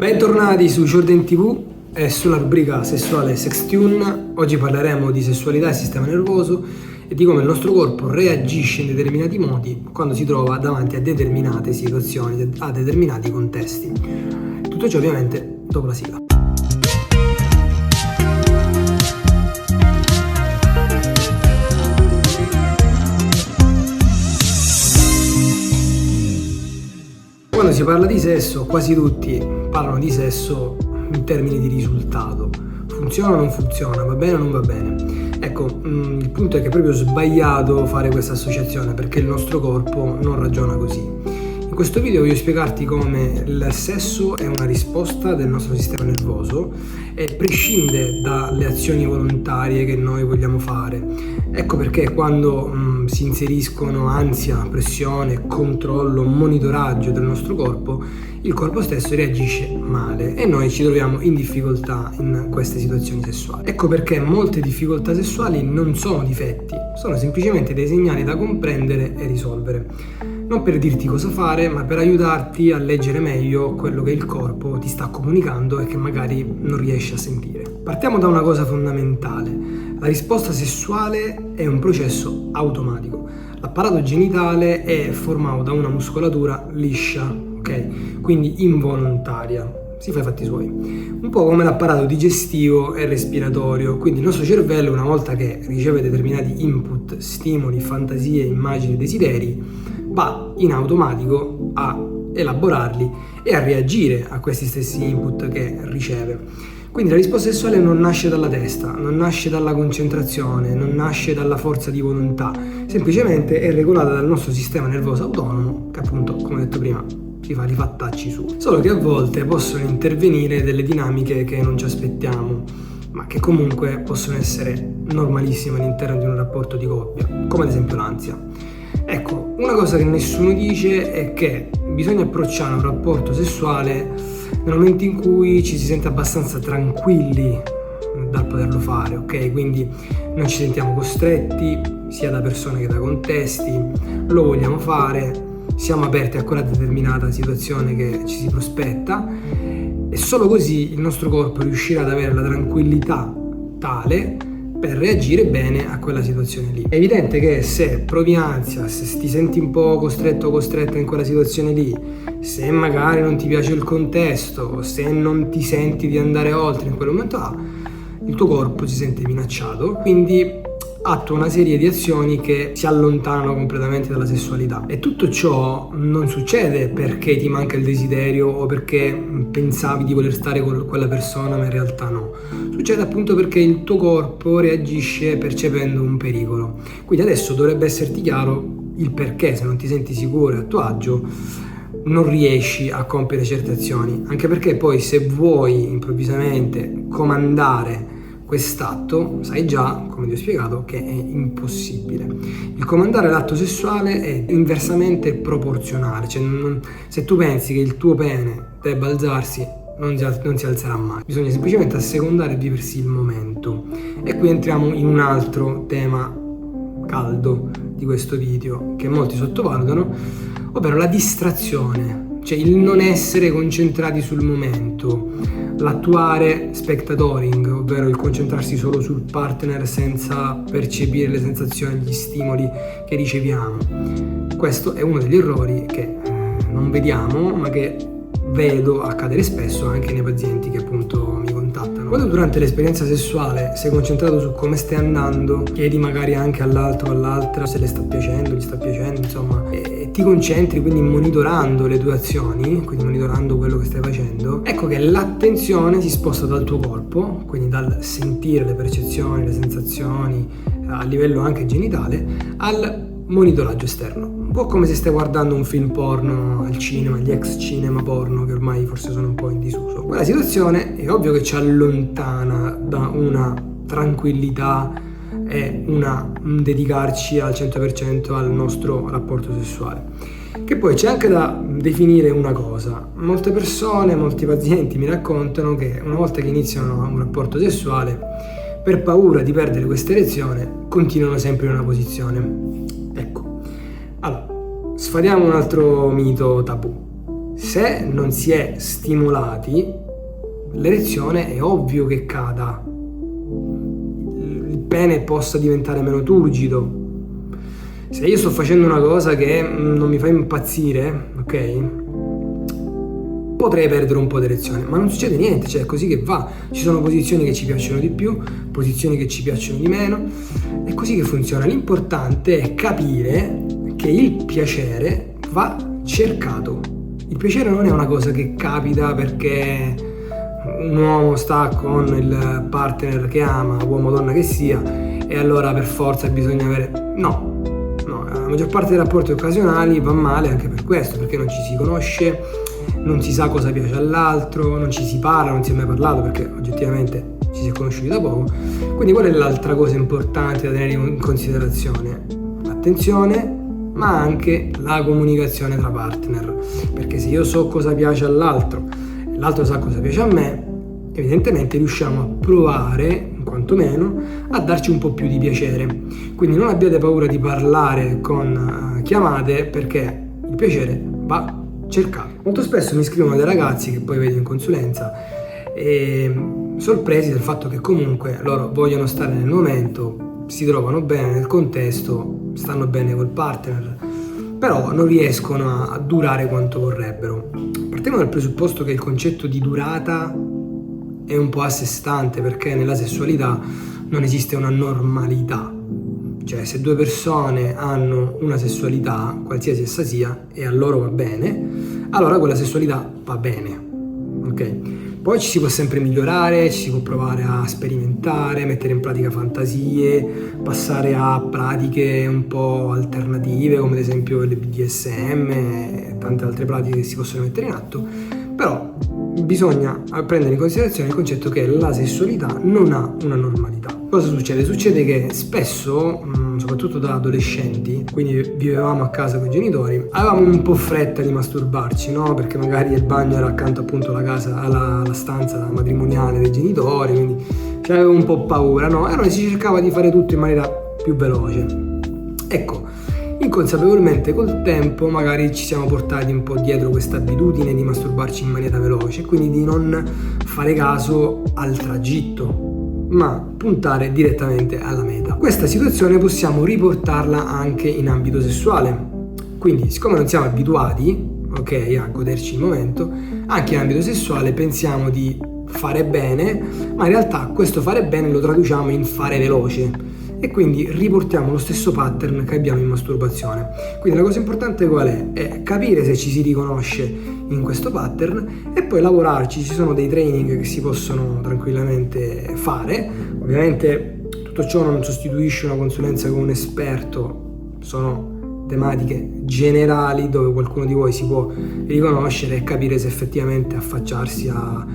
Bentornati su Jordan TV e sulla rubrica sessuale Sextune. Oggi parleremo di sessualità e sistema nervoso e di come il nostro corpo reagisce in determinati modi quando si trova davanti a determinate situazioni, a determinati contesti. Tutto ciò ovviamente dopo la sigla. Quando si parla di sesso, quasi tutti parlano di sesso in termini di risultato. Funziona o non funziona? Va bene o non va bene? Ecco, il punto è che è proprio sbagliato fare questa associazione perché il nostro corpo non ragiona così. In questo video voglio spiegarti come il sesso è una risposta del nostro sistema nervoso e prescinde dalle azioni volontarie che noi vogliamo fare. Ecco perché quando si inseriscono ansia, pressione, controllo, monitoraggio del nostro corpo, il corpo stesso reagisce male e noi ci troviamo in difficoltà in queste situazioni sessuali. Ecco perché molte difficoltà sessuali non sono difetti, sono semplicemente dei segnali da comprendere e risolvere. Non per dirti cosa fare, ma per aiutarti a leggere meglio quello che il corpo ti sta comunicando e che magari non riesci a sentire. Partiamo da una cosa fondamentale. La risposta sessuale è un processo automatico. L'apparato genitale è formato da una muscolatura liscia, ok? Quindi involontaria. Si fa i fatti suoi. Un po' come l'apparato digestivo e respiratorio. Quindi il nostro cervello, una volta che riceve determinati input, stimoli, fantasie, immagini, desideri, va in automatico a elaborarli e a reagire a questi stessi input che riceve. Quindi la risposta sessuale non nasce dalla testa, non nasce dalla concentrazione, non nasce dalla forza di volontà, semplicemente è regolata dal nostro sistema nervoso autonomo che appunto, come ho detto prima, si fa i fattacci su. Solo che a volte possono intervenire delle dinamiche che non ci aspettiamo, ma che comunque possono essere normalissime all'interno di un rapporto di coppia, come ad esempio l'ansia. Ecco, una cosa che nessuno dice è che bisogna approcciare un rapporto sessuale nel momento in cui ci si sente abbastanza tranquilli dal poterlo fare, ok? Quindi non ci sentiamo costretti sia da persone che da contesti, lo vogliamo fare, siamo aperti a quella determinata situazione che ci si prospetta e solo così il nostro corpo riuscirà ad avere la tranquillità tale per reagire bene a quella situazione lì. È evidente che se provi ansia, se ti senti un po' costretto o costretta in quella situazione lì, se magari non ti piace il contesto, se non ti senti di andare oltre in quel momento là, il tuo corpo si sente minacciato, quindi attua una serie di azioni che si allontanano completamente dalla sessualità. E tutto ciò non succede perché ti manca il desiderio o perché pensavi di voler stare con quella persona ma in realtà no. Succede appunto perché il tuo corpo reagisce percependo un pericolo. Quindi adesso dovrebbe esserti chiaro il perché, se non ti senti sicuro e a tuo agio non riesci a compiere certe azioni, anche perché poi se vuoi improvvisamente comandare quest'atto, sai già, come ti ho spiegato, che è impossibile. Il comandare l'atto sessuale è inversamente proporzionale, cioè se tu pensi che il tuo pene debba alzarsi, non si alzerà mai. Bisogna semplicemente assecondare e viversi il momento. E qui entriamo in un altro tema caldo di questo video, che molti sottovalutano, ovvero la distrazione, cioè il non essere concentrati sul momento, l'attuare spectatoring, ovvero il concentrarsi solo sul partner senza percepire le sensazioni, gli stimoli che riceviamo. Questo è uno degli errori che non vediamo, ma che vedo accadere spesso anche nei pazienti che appunto mi contattano. Quando durante l'esperienza sessuale sei concentrato su come stai andando, chiedi magari anche all'altro o all'altra se le sta piacendo, gli sta piacendo, insomma, e ti concentri quindi monitorando le tue azioni, quindi monitorando quello che stai facendo, ecco che l'attenzione si sposta dal tuo corpo, quindi dal sentire le percezioni, le sensazioni a livello anche genitale, al monitoraggio esterno. Un po' come se stai guardando un film porno al cinema, gli ex cinema porno che ormai forse sono un po' in disuso. Quella situazione è ovvio che ci allontana da una tranquillità e un dedicarci al 100% al nostro rapporto sessuale. Che poi c'è anche da definire una cosa. Molte persone, molti pazienti mi raccontano che una volta che iniziano un rapporto sessuale, per paura di perdere questa erezione, continuano sempre in una posizione. Ecco, allora, sfatiamo un altro mito tabù. se non si è stimolati, l'erezione è ovvio che cada, il pene possa diventare meno turgido. Se io sto facendo una cosa che non mi fa impazzire, ok? Potrei perdere un po' di erezione, ma non succede niente, cioè è così che va. Ci sono posizioni che ci piacciono di più, posizioni che ci piacciono di meno, è così che funziona. L'importante è capire che il piacere va cercato. Il piacere non è una cosa che capita perché un uomo sta con il partner che ama, uomo o donna che sia, e allora per forza bisogna avere... No, la maggior parte dei rapporti occasionali va male anche per questo, perché non ci si conosce, non si sa cosa piace all'altro, non ci si parla, non si è mai parlato perché oggettivamente ci si è conosciuti da poco. Quindi qual è l'altra cosa importante da tenere in considerazione? L'attenzione, ma anche la comunicazione tra partner, perché se io so cosa piace all'altro e l'altro sa cosa piace a me, evidentemente riusciamo a provare, quantomeno, a darci un po' più di piacere. Quindi non abbiate paura di parlare con chiamate, perché il piacere va cercato. Molto spesso mi scrivono dei ragazzi che poi vedo in consulenza e sorpresi del fatto che comunque loro vogliono stare nel momento, si trovano bene nel contesto, stanno bene col partner, però non riescono a durare quanto vorrebbero. Partiamo dal presupposto che il concetto di durata è un po' a sé stante, perché nella sessualità non esiste una normalità. Cioè, se due persone hanno una sessualità, qualsiasi essa sia, e a loro va bene, allora quella sessualità va bene, ok? Poi ci si può sempre migliorare, ci si può provare a sperimentare, mettere in pratica fantasie, passare a pratiche un po' alternative, come ad esempio il BDSM e tante altre pratiche che si possono mettere in atto, però bisogna prendere in considerazione il concetto che la sessualità non ha una normalità. Cosa succede? Succede che spesso, soprattutto da adolescenti, quindi vivevamo a casa con i genitori, avevamo un po' fretta di masturbarci, no? Perché magari il bagno era accanto appunto alla casa, alla stanza matrimoniale dei genitori, quindi c'avevo un po' paura, no? E allora si cercava di fare tutto in maniera più veloce. Ecco, inconsapevolmente col tempo magari ci siamo portati un po' dietro questa abitudine di masturbarci in maniera veloce, quindi di non fare caso al tragitto, ma puntare direttamente alla meta. Questa situazione possiamo riportarla anche in ambito sessuale. Quindi, siccome non siamo abituati, ok, a goderci il momento, anche in ambito sessuale pensiamo di fare bene, ma in realtà questo fare bene lo traduciamo in fare veloce. E quindi riportiamo lo stesso pattern che abbiamo in masturbazione. Quindi la cosa importante qual è? È capire se ci si riconosce in questo pattern e poi lavorarci. Ci sono dei training che si possono tranquillamente fare. Ovviamente tutto ciò non sostituisce una consulenza con un esperto, sono tematiche generali dove qualcuno di voi si può riconoscere e capire se effettivamente affacciarsi a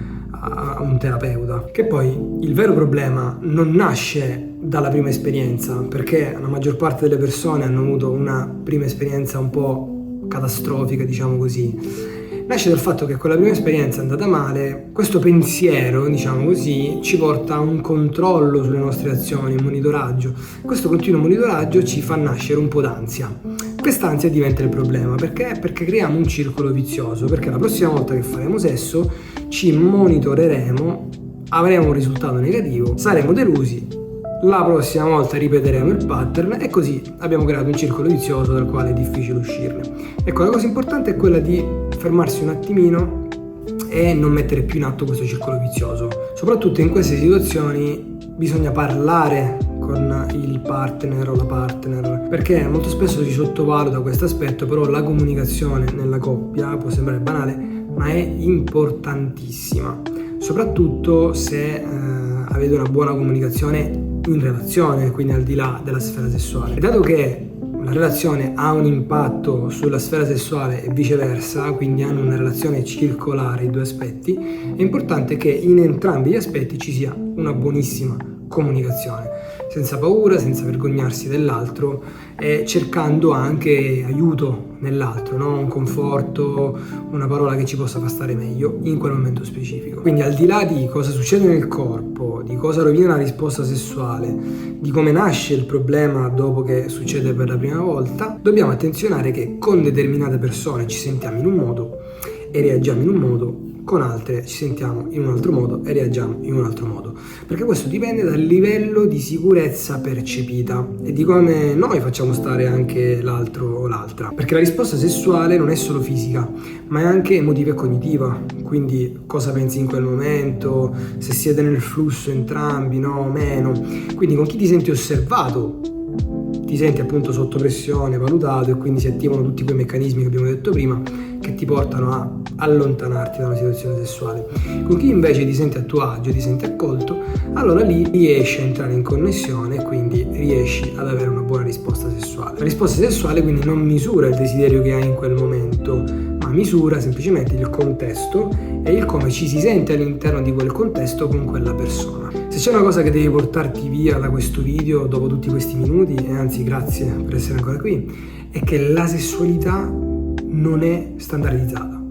un terapeuta. Che poi il vero problema non nasce dalla prima esperienza, perché la maggior parte delle persone hanno avuto una prima esperienza un po' catastrofica, diciamo così. Nasce dal fatto che quella prima esperienza è andata male, questo pensiero, diciamo così, ci porta a un controllo sulle nostre azioni, un monitoraggio. Questo continuo monitoraggio ci fa nascere un po' d'ansia. Quest'ansia diventa il problema, perché? Perché creiamo un circolo vizioso, perché la prossima volta che faremo sesso ci monitoreremo, avremo un risultato negativo, saremo delusi, la prossima volta ripeteremo il pattern e così abbiamo creato un circolo vizioso dal quale è difficile uscirne. Ecco, la cosa importante è quella di fermarsi un attimino e non mettere più in atto questo circolo vizioso. Soprattutto in queste situazioni bisogna parlare con il partner o la partner, perché molto spesso si sottovaluta questo aspetto, però la comunicazione nella coppia può sembrare banale, ma è importantissima, soprattutto se avete una buona comunicazione in relazione, quindi al di là della sfera sessuale. E dato che la relazione ha un impatto sulla sfera sessuale e viceversa, quindi hanno una relazione circolare i due aspetti, è importante che in entrambi gli aspetti ci sia una buonissima comunicazione, senza paura, senza vergognarsi dell'altro e cercando anche aiuto nell'altro, no? Un conforto, una parola che ci possa far stare meglio in quel momento specifico. Quindi al di là di cosa succede nel corpo, di cosa rovina la risposta sessuale, di come nasce il problema dopo che succede per la prima volta, dobbiamo attenzionare che con determinate persone ci sentiamo in un modo e reagiamo in un modo, con altre ci sentiamo in un altro modo e reagiamo in un altro modo, perché questo dipende dal livello di sicurezza percepita e di come noi facciamo stare anche l'altro o l'altra, perché la risposta sessuale non è solo fisica, ma è anche emotiva e cognitiva, quindi cosa pensi in quel momento, se siete nel flusso entrambi, no o meno, quindi con chi ti senti osservato, ti senti appunto sotto pressione, valutato, e quindi si attivano tutti quei meccanismi che abbiamo detto prima che ti portano a allontanarti da una situazione sessuale. Con chi invece ti senti a tuo agio, ti senti accolto, allora lì riesci a entrare in connessione e quindi riesci ad avere una buona risposta sessuale. La risposta sessuale quindi non misura il desiderio che hai in quel momento, ma misura semplicemente il contesto e il come ci si sente all'interno di quel contesto con quella persona. Se c'è una cosa che devi portarti via da questo video dopo tutti questi minuti, e anzi grazie per essere ancora qui, è che la sessualità non è standardizzata,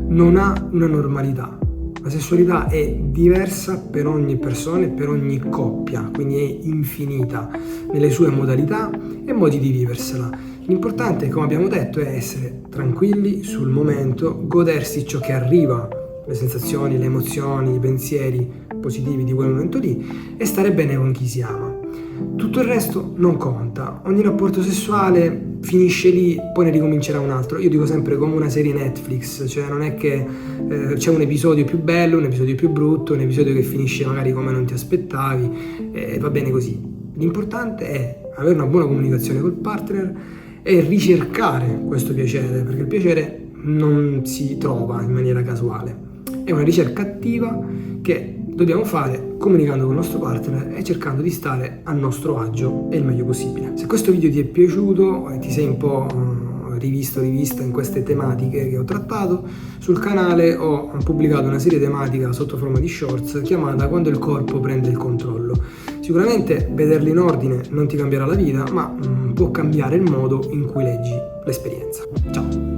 non ha una normalità. La sessualità è diversa per ogni persona e per ogni coppia, quindi è infinita nelle sue modalità e modi di viversela. L'importante, come abbiamo detto, è essere tranquilli sul momento, godersi ciò che arriva, le sensazioni, le emozioni, i pensieri positivi di quel momento lì e stare bene con chi si ama. Tutto il resto non conta, ogni rapporto sessuale finisce lì, poi ne ricomincerà un altro. Io dico sempre come una serie Netflix, cioè non è che c'è un episodio più bello, un episodio più brutto, un episodio che finisce magari come non ti aspettavi e va bene così. L'importante è avere una buona comunicazione col partner e ricercare questo piacere, perché il piacere non si trova in maniera casuale, è una ricerca attiva che dobbiamo fare comunicando con il nostro partner e cercando di stare a nostro agio e il meglio possibile. Se questo video ti è piaciuto e ti sei un po' rivista in queste tematiche che ho trattato, sul canale ho pubblicato una serie tematica sotto forma di shorts chiamata Quando il corpo prende il controllo. Sicuramente vederli in ordine non ti cambierà la vita, ma può cambiare il modo in cui leggi l'esperienza. Ciao!